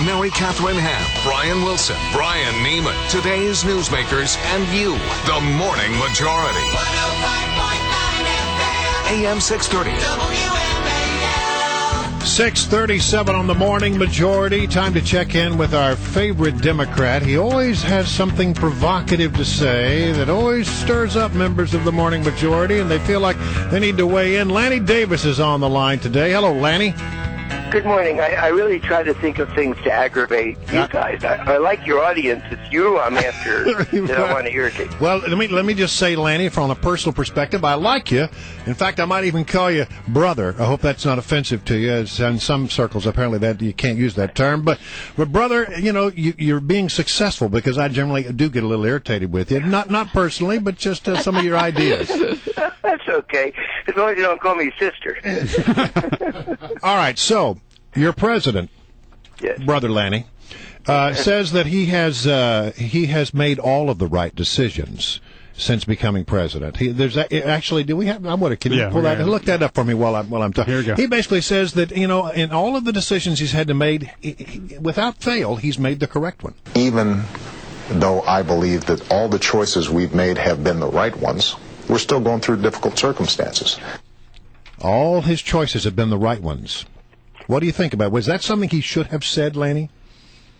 Mary Catherine Ham, Brian Wilson, Brian Neiman, today's newsmakers, and you, the Morning Majority. 105.9 FM, AM 630. WMAL. 6:37 on the Morning Majority. Time to check in with our favorite Democrat. He always has something provocative to say that always stirs up members of the Morning Majority, and they feel like they need to weigh in. Lanny Davis is on the line today. Hello, Lanny. Good morning. I really try to think of things to aggravate you guys. I like your audience. It's you I'm after that I want to irritate. Well, let me just say, Lanny, from a personal perspective, I like you. In fact, I might even call you brother. I hope that's not offensive to you. It's in some circles, apparently, that you can't use that term. But brother, you're being successful, because I generally do get a little irritated with you. Not personally, but just some of your ideas. That's okay, as long as you don't call me sister. All right, so your president, yes, Brother Lanny, says that he has made all of the right decisions since becoming president. Actually, do we have? Can you pull that? Look that up for me while I'm talking. Here we go. He basically says that in all of the decisions he's had to make, without fail, he's made the correct one. Even though I believe that all the choices we've made have been the right ones, we're still going through difficult circumstances. All his choices have been the right ones. What do you think about it? Was that something he should have said, Lanny?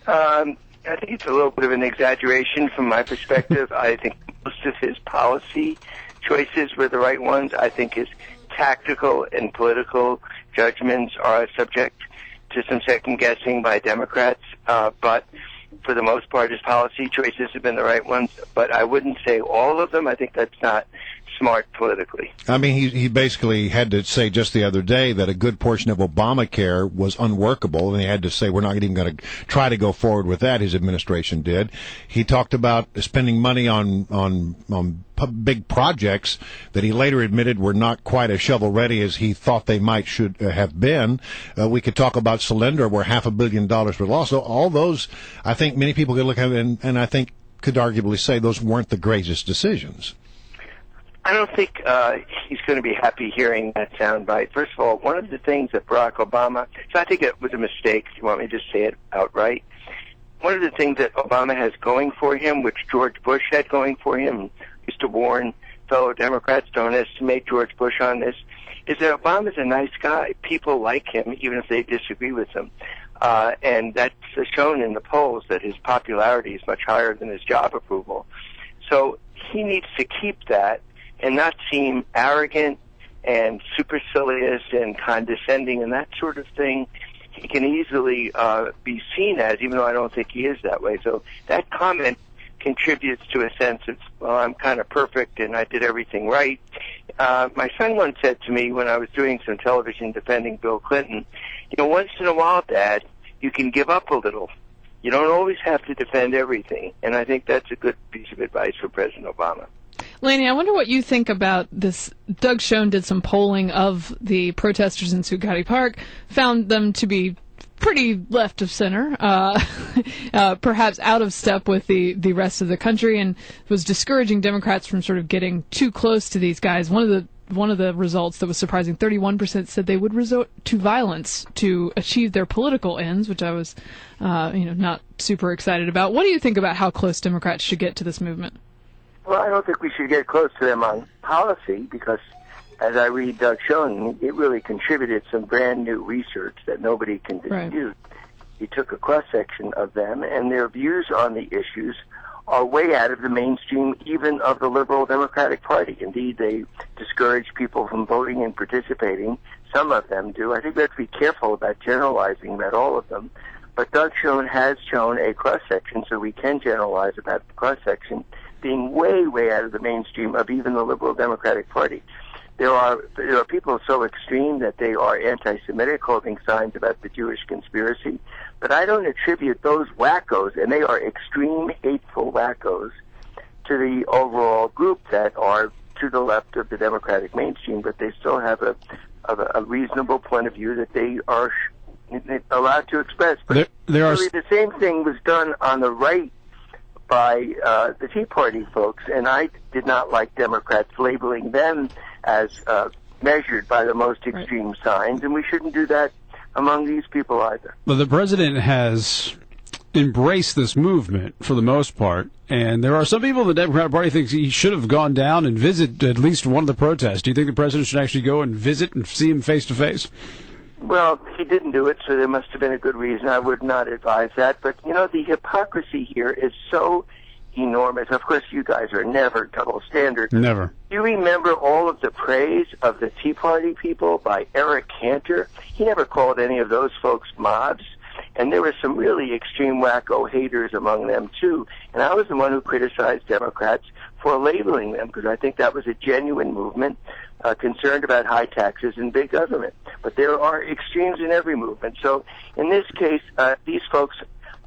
I think it's a little bit of an exaggeration from my perspective. I think most of his policy choices were the right ones. I think his tactical and political judgments are subject to some second-guessing by Democrats, but for the most part, his policy choices have been the right ones. But I wouldn't say all of them. I think that's not smart politically. I mean, he basically had to say just the other day that a good portion of Obamacare was unworkable, and he had to say we're not even going to try to go forward with that. His administration did. He talked about spending money on big projects that he later admitted were not quite as shovel-ready as he thought they should have been. We could talk about Solyndra, where $500 million was lost. So all those, I think many people could look at it and I think could arguably say those weren't the greatest decisions. I don't think he's going to be happy hearing that soundbite. First of all, one of the things that Barack Obama, so I think it was a mistake, if you want me to just say it outright. One of the things that Obama has going for him, which George Bush had going for him, used to warn fellow Democrats, don't estimate George Bush on this, is that Obama's a nice guy. People like him, even if they disagree with him. And that's shown in the polls that his popularity is much higher than his job approval. So he needs to keep that and not seem arrogant and supercilious and condescending and that sort of thing. He can easily be seen as, even though I don't think he is that way. So that comment contributes to a sense of, well, I'm kind of perfect and I did everything right. My son once said to me when I was doing some television defending Bill Clinton, once in a while, Dad, you can give up a little. You don't always have to defend everything. And I think that's a good piece of advice for President Obama. Lanny, I wonder what you think about this. Doug Schoen did some polling of the protesters in Zuccotti Park, found them to be pretty left of center, perhaps out of step with the rest of the country, and was discouraging Democrats from sort of getting too close to these guys. One of the results that was surprising, 31% said they would resort to violence to achieve their political ends, which I was not super excited about. What do you think about how close Democrats should get to this movement? Well, I don't think we should get close to them on policy because, as I read Doug Schoen, it really contributed some brand new research that nobody can dispute. Right. He took a cross-section of them, and their views on the issues are way out of the mainstream, even of the liberal Democratic Party. Indeed, they discourage people from voting and participating. Some of them do. I think we have to be careful about generalizing about all of them. But Doug Schoen has shown a cross-section, so we can generalize about the cross-section being way, way out of the mainstream of even the liberal Democratic Party. There are people so extreme that they are anti-Semitic, holding signs about the Jewish conspiracy. But I don't attribute those wackos, and they are extreme, hateful wackos, to the overall group that are to the left of the Democratic mainstream, but they still have a reasonable point of view that they are allowed to express. But really the same thing was done on the right by the Tea Party folks, and I did not like Democrats labeling them as measured by the most extreme signs, and we shouldn't do that among these people either. But the president has embraced this movement for the most part, and there are some people in the Democratic Party think he should have gone down and visit at least one of the protests. Do you think the president should actually go and visit and see him face to face? Well, he didn't do it, so there must have been a good reason. I would not advise that. But, the hypocrisy here is so enormous. Of course, you guys are never double standard. Never. Do you remember all of the praise of the Tea Party people by Eric Cantor? He never called any of those folks mobs. And there were some really extreme wacko haters among them, too. And I was the one who criticized Democrats for labeling them, because I think that was a genuine movement concerned about high taxes and big government. But there are extremes in every movement. So in this case, these folks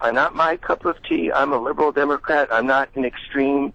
are not my cup of tea. I'm a liberal Democrat. I'm not an extreme,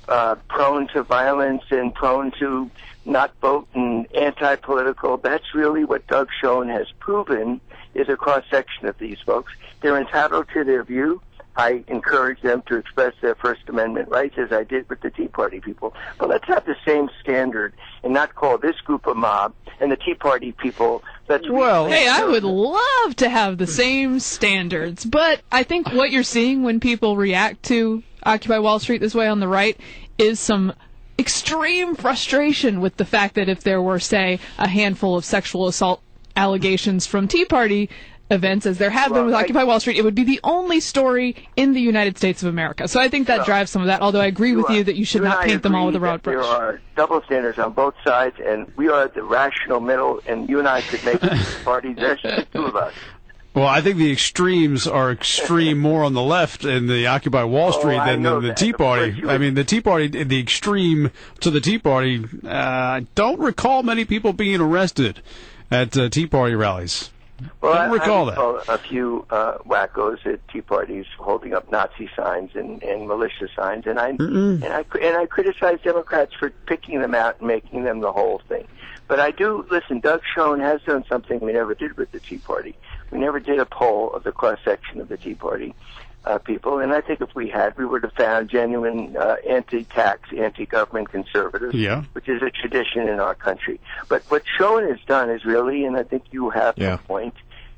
prone to violence and prone to not vote and anti-political. That's really what Doug Schoen has proven is a cross-section of these folks. They're entitled to their view. I encourage them to express their First Amendment rights, as I did with the Tea Party people. But let's have the same standard and not call this group a mob and the Tea Party people. Hey, I would love to have the same standards. But I think what you're seeing when people react to Occupy Wall Street this way on the right is some extreme frustration with the fact that if there were, say, a handful of sexual assault allegations from Tea Party events, as there have been with Occupy Wall Street, it would be the only story in the United States of America. So I think that drives some of that, although I agree with you that you should not paint them all with a broad brush. There are double standards on both sides, and we are the rational middle, and you and I could make parties. There's the two of us. Well, I think the extremes are extreme more on the left in the Occupy Wall Street than the Tea Party. I mean, the Tea Party, the extreme to the Tea Party, I don't recall many people being arrested at Tea Party rallies. Well, I don't recall that. A few wackos at Tea Parties holding up Nazi signs and militia signs, and I criticize Democrats for picking them out and making them the whole thing. But I do listen. Doug Schoen has done something we never did with the Tea Party. We never did a poll of the cross section of the Tea Party people, and I think if we had, we would have found genuine anti-tax, anti-government conservatives, which is a tradition in our country. But what Schoen has done is really, and I think you have the point,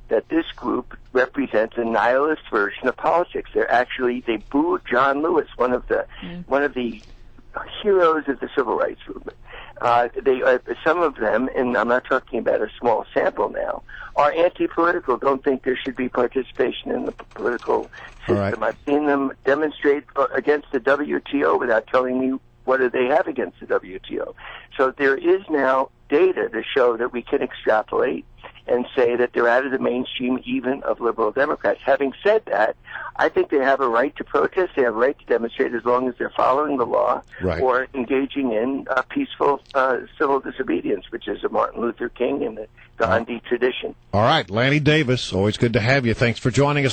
that this group represents a nihilist version of politics. They booed John Lewis, one of the heroes of the civil rights movement. Some of them, and I'm not talking about a small sample now, are anti-political, don't think there should be participation in the political system. Right. I've seen them demonstrate against the WTO without telling me what do they have against the WTO. So there is now data to show that we can extrapolate and say that they're out of the mainstream even of liberal Democrats. Having said that, I think they have a right to protest. They have a right to demonstrate as long as they're following the law or engaging in peaceful civil disobedience, which is a Martin Luther King and the Gandhi tradition. All right, Lanny Davis, always good to have you. Thanks for joining us.